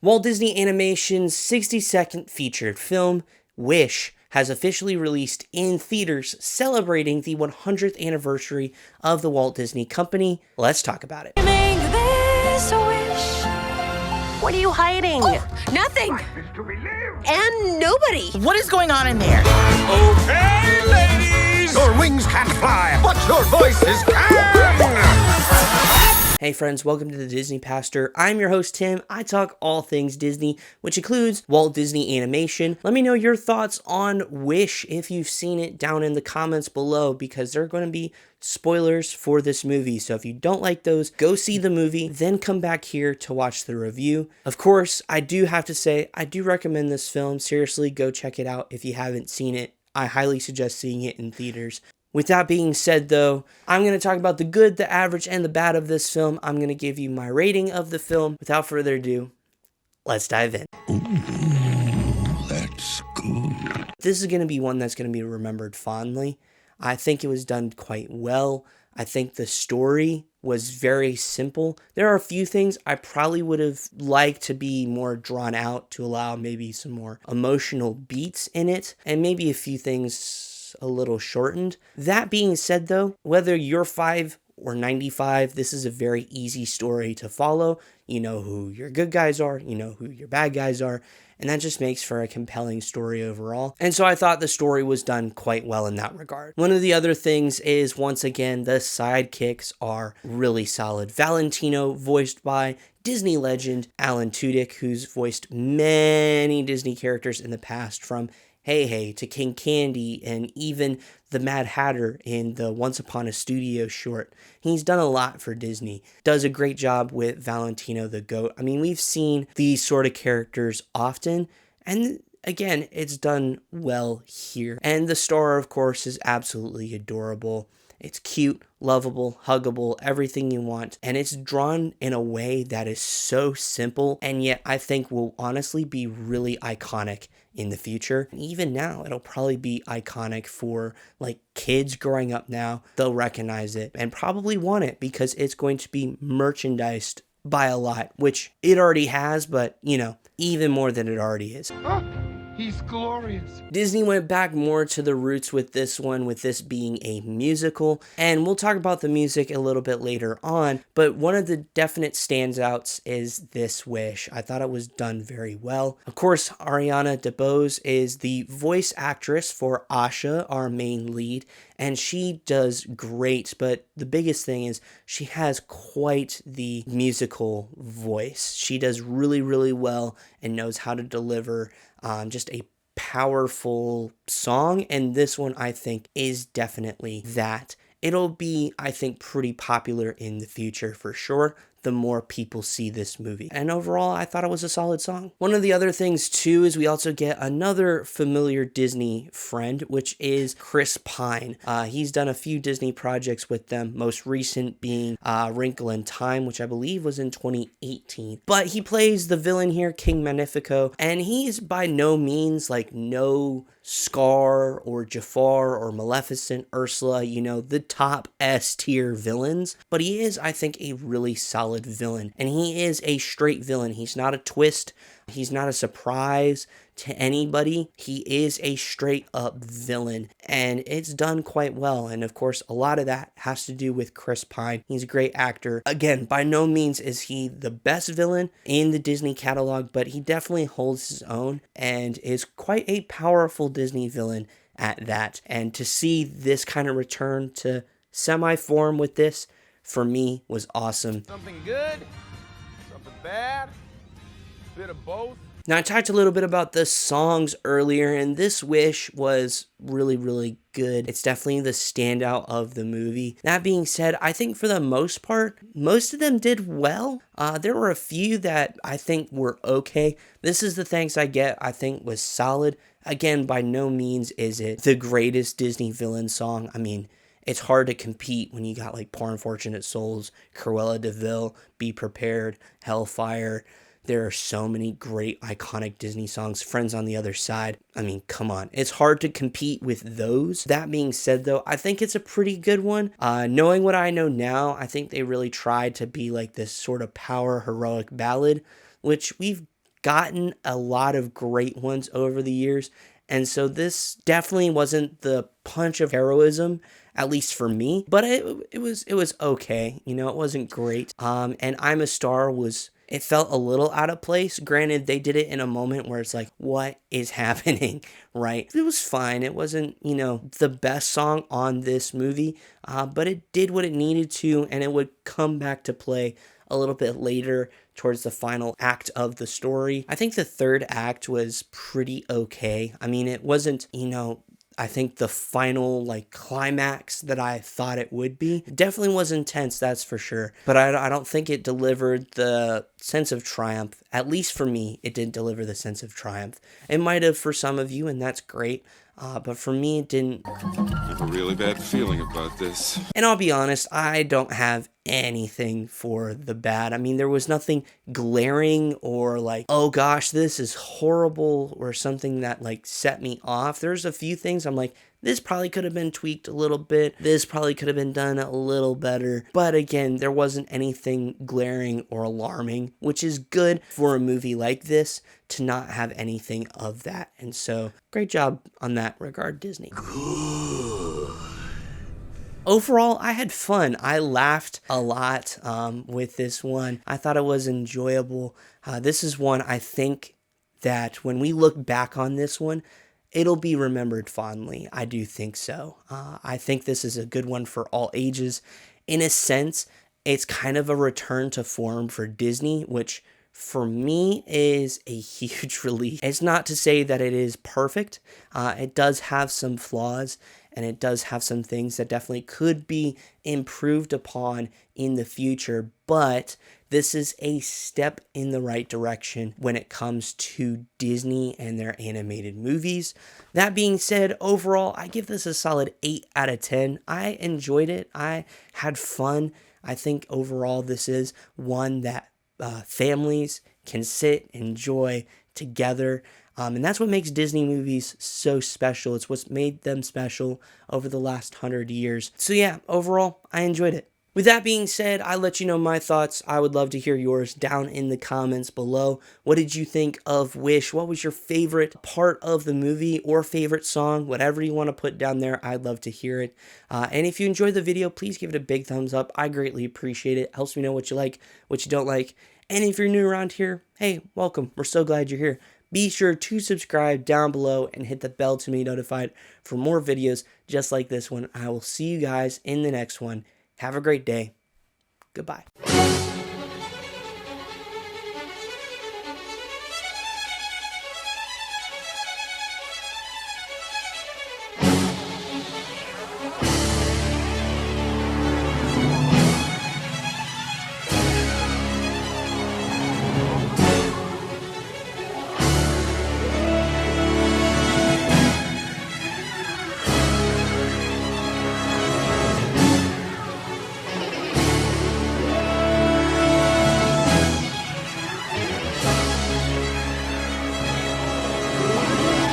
Walt Disney Animation's 60-second featured film, Wish, has officially released in theaters celebrating the 100th anniversary of the Walt Disney Company. Let's talk about it. Make this a wish. What are you hiding? Oh, nothing. And nobody. What is going on in there? Okay, ladies! Your wings can't fly, but your voices can! Hey friends, welcome to the Disney Pastor. I'm your host Tim. I talk all things Disney, which includes Walt Disney Animation. Let me know your thoughts on Wish if you've seen it down in the comments below, because there are going to be spoilers for this movie. So if you don't like those, go see the movie, then come back here to watch the review. Of course, I do have to say, I do recommend this film. Seriously, go check it out if you haven't seen it. I highly suggest seeing it in theaters. With that being said, though, I'm going to talk about the good, the average, and the bad of this film. I'm going to give you my rating of the film. Without further ado, let's dive in. Ooh, that's good. This is going to be one that's going to be remembered fondly. I think it was done quite well. I think the story was very simple. There are a few things I probably would have liked to be more drawn out to allow maybe some more emotional beats in it, and maybe a few things a little shortened. That being said, though, whether you're 5 or 95, this is a very easy story to follow. You know who your good guys are, you know who your bad guys are, and that just makes for a compelling story overall. And so I thought the story was done quite well in that regard. One of the other things is, once again, the sidekicks are really solid. Valentino, voiced by Disney legend Alan Tudyk, who's voiced many Disney characters in the past, from Hey Hey to King Candy, and even the Mad Hatter in the Once Upon a Studio short. He's done a lot for Disney. Does a great job with Valentino the Goat. I mean, we've seen these sort of characters often, and again, it's done well here. And the star, of course, is absolutely adorable. It's cute, lovable, huggable, everything you want. And it's drawn in a way that is so simple, and yet I think will honestly be really iconic in the future. And even now, it'll probably be iconic for like kids growing up now. They'll recognize it and probably want it because it's going to be merchandised by a lot, which it already has, but you know, even more than it already is. He's glorious. Disney went back more to the roots with this one, with this being a musical, and we'll talk about the music a little bit later on, but one of the definite standouts is this Wish. I thought it was done very well. Of course, Ariana DeBose is the voice actress for Asha, our main lead, and she does great, but the biggest thing is she has quite the musical voice. She does really, really well and knows how to deliver just a powerful song, and this one I think is definitely that. It'll be, I think, pretty popular in the future for sure, the more people see this movie. And overall, I thought it was a solid song. One of the other things too is we also get another familiar Disney friend, which is Chris Pine. He's done a few Disney projects with them, most recent being Wrinkle in Time, which I believe was in 2018. But he plays the villain here, King Magnifico, and he's by no means like no Scar or Jafar or Maleficent, Ursula, you know, the top S tier villains. But he is, I think, a really solid villain. And he is a straight villain. He's not a twist. He's not a surprise to anybody. He is a straight up villain, and it's done quite well. And of course, a lot of that has to do with Chris Pine. He's a great actor. Again, by no means is he the best villain in the Disney catalog, but he definitely holds his own and is quite a powerful Disney villain at that. And to see this kind of return to semi-form with this, for me, was awesome. Something good, something bad, bit of both. Now, I talked a little bit about the songs earlier, and this Wish was really, really good. It's definitely the standout of the movie. That being said, I think for the most part, most of them did well. There were a few that I think were okay. This Is the Thanks I Get, I think, was solid. Again, by no means is it the greatest Disney villain song. I mean, it's hard to compete when you got like Poor Unfortunate Souls, Cruella de Vil, Be Prepared, Hellfire. There are so many great iconic Disney songs. Friends on the Other Side. I mean, come on. It's hard to compete with those. That being said, though, I think it's a pretty good one. Knowing what I know now, I think they really tried to be like this sort of power heroic ballad, which we've gotten a lot of great ones over the years. And so this definitely wasn't the punch of heroism, at least for me, but it was okay. You know, it wasn't great. And I'm a Star it felt a little out of place. Granted, they did it in a moment where it's like, what is happening, right? It was fine. It wasn't, you know, the best song on this movie, but it did what it needed to, and it would come back to play a little bit later towards the final act of the story. I think the third act was pretty okay. I mean, it wasn't, you know, I think the final like climax that I thought it would be. It definitely was intense, that's for sure. But I don't think it delivered the sense of triumph. At least for me, it didn't deliver the sense of triumph. It might have for some of you, and that's great. But for me, it didn't. I have a really bad feeling about this. And I'll be honest, I don't have anything for the bad. I mean, there was nothing glaring or like, oh gosh, this is horrible, or something that like set me off. There's a few things I'm like, this probably could have been tweaked a little bit. This probably could have been done a little better. But again, there wasn't anything glaring or alarming, which is good for a movie like this to not have anything of that. And so, great job on that regard, Disney. Overall, I had fun. I laughed a lot with this one. I thought it was enjoyable. This is one I think that when we look back on this one, it'll be remembered fondly. I do think so. I think this is a good one for all ages. In a sense, it's kind of a return to form for Disney, which for me is a huge relief. It's not to say that it is perfect. It does have some flaws, and it does have some things that definitely could be improved upon in the future, but this is a step in the right direction when it comes to Disney and their animated movies. That being said, overall, I give this a solid 8 out of 10. I enjoyed it. I had fun. I think overall this is one that families can sit, enjoy together. And that's what makes Disney movies so special. It's what's made them special over the last 100 years. So yeah, overall, I enjoyed it. With that being said, I let you know my thoughts. I would love to hear yours down in the comments below. What did you think of Wish? What was your favorite part of the movie or favorite song? Whatever you want to put down there, I'd love to hear it. And if you enjoyed the video, please give it a big thumbs up. I greatly appreciate it. Helps me know what you like, what you don't like. And if you're new around here, hey, welcome. We're so glad you're here. Be sure to subscribe down below and hit the bell to be notified for more videos just like this one. I will see you guys in the next one. Have a great day. Goodbye.